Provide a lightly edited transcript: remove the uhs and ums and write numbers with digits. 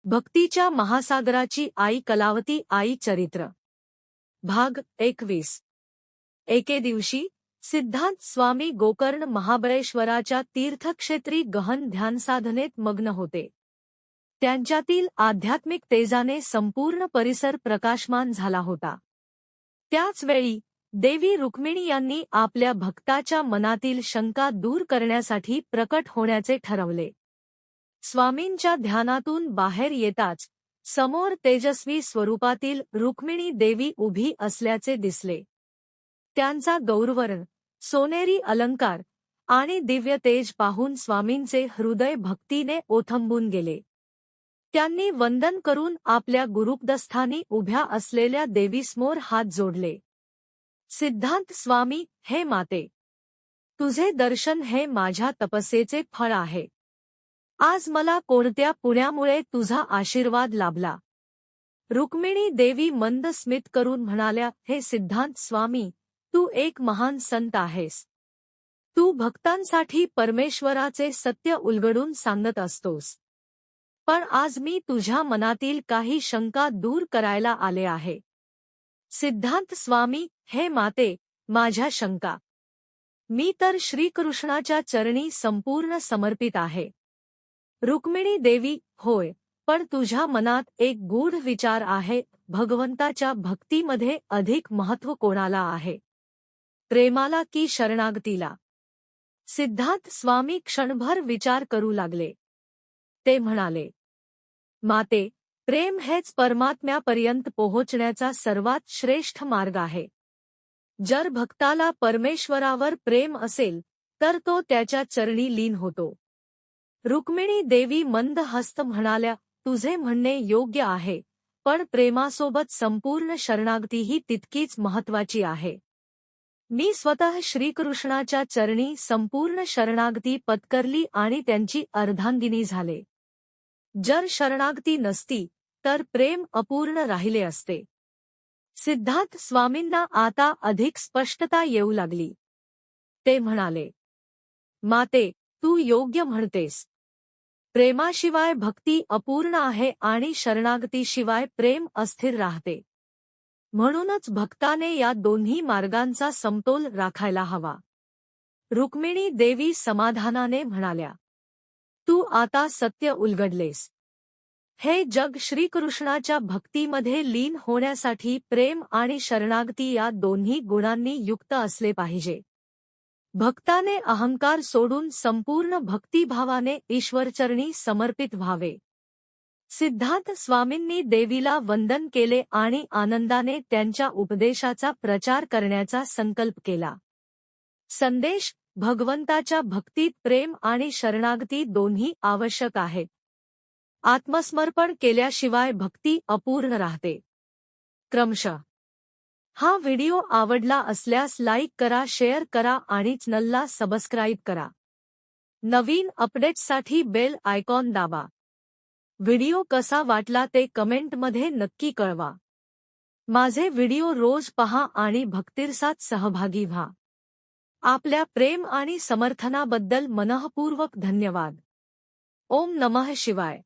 भक्तीच्या महासागराची आई कलावती आई चरित्र भाग 21 एके दिवशी सिद्धांत स्वामी गोकर्ण महाबळेश्वराच्या तीर्थक्षेत्री गहन ध्यानसाधनेत मग्न होते. त्यांच्यातील आध्यात्मिक तेजाने संपूर्ण परिसर प्रकाशमान झाला होता. त्याच वेळी देवी रुक्मिणी यांनी आपल्या भक्ताच्या मनातील शंका दूर करण्यासाठी प्रकट होण्याचे ठरवले. स्वामींच्या ध्यानातून बाहेर येताच समोर तेजस्वी स्वरूपातील रुक्मिणी देवी उभी असल्याचे दिसले. त्यांचा गौरवर्ण, सोनेरी अलंकार आणि दिव्य तेज पाहून स्वामींचे हृदय भक्तीने ओथंबून गेले. त्यांनी वंदन करून आपल्या गुरुपदस्थानी उभ्या असलेल्या देवीसमोर हात जोडले. सिद्धांत स्वामी, हे माते, तुझे दर्शन हे माझ्या तपस्येचे फळ आहे. आज मला कोणत्या पुण्यामुळे तुझा आशीर्वाद लाभला. रुक्मिणी देवी मंद स्मित करून म्हणाल्या, हे सिद्धांत स्वामी, तू एक महान संत आहेस. तू भक्तांसाठी परमेश्वराचे सत्य उलगडून सांगत असतोस. पण आज मी तुझ्या मनातील काही शंका दूर करायला आले आहे. सिद्धांत स्वामी, हे माते, माझ्या शंका. मी तर श्रीकृष्णाच्या चरणी संपूर्ण समर्पित आहे. रुक्मिणी देवी, होय, पण तुझ्या मनात एक गूढ विचार आहे. भगवंताच्या भक्तीमध्ये अधिक महत्त्व कोणाला आहे, प्रेमाला की शरणागतीला? सिद्धांत स्वामी क्षणभर विचार करू लागले. ते म्हणाले, माते, प्रेम हेच परमात्म्यापर्यंत पोहोचण्याचा सर्वात श्रेष्ठ मार्ग आहे. जर भक्ताला परमेश्वरावर प्रेम असेल तर तो त्याच्या चरणी लीन होतो. रुक्मिणी देवी मंद हस्त म्हणाल्या, तुझे म्हणणे योग्य आहे, पण प्रेमासोबत संपूर्ण शरणागतीही तितकीच महत्त्वाची आहे. मी स्वतः श्रीकृष्णाच्या चरणी संपूर्ण शरणागती पत्करली आणि त्यांची अर्धांगिनी झाले. जर शरणागती नसती तर प्रेम अपूर्ण राहिले असते. सिद्धांत स्वामींना आता अधिक स्पष्टता येऊ लागली. ते म्हणाले, माते, तू योग्य म्हणतेस. प्रेमाशिवाय भक्ती अपूर्ण आहे आणि शरणागतीशिवाय प्रेम अस्थिर राहते. म्हणूनच भक्ताने या दोन्ही मार्गांचा समतोल राखायला हवा. रुक्मिणी देवी समाधानाने म्हणाल्या, तू आता सत्य उलगडलेस. हे जग श्रीकृष्णाच्या भक्तीमध्ये लीन होण्यासाठी प्रेम आणि शरणागती या दोन्ही गुणांनी युक्त असले पाहिजे. भक्ताने अहंकार सोडून संपूर्ण भक्तिभावाने ईश्वरचरणी समर्पित व्हावे. सिद्धांत स्वामींनी देवीला वंदन केले आणि आनंदाने त्यांच्या उपदेशाचा प्रचार करण्याचा संकल्प केला. संदेश: भगवंताच्या भक्तीत प्रेम आणि शरणागती दोन्ही आवश्यक आहेत. आत्मसमर्पण केल्याशिवाय भक्ती अपूर्ण राहते. क्रमशः हा व्हिडिओ आवडला असल्यास लाईक करा, शेअर करा आणि चॅनलला सबस्क्राईब करा. नवीन अपडेट्ससाठी बेल आयकॉन दाबा. व्हिडिओ कसा वाटला ते कमेंटमध्ये नक्की कळवा. माझे व्हिडिओ रोज पहा आणि भक्तिरसात सहभागी व्हा. आपल्या प्रेम आणि समर्थनाबद्दल मनःपूर्वक धन्यवाद. ओम नमः शिवाय.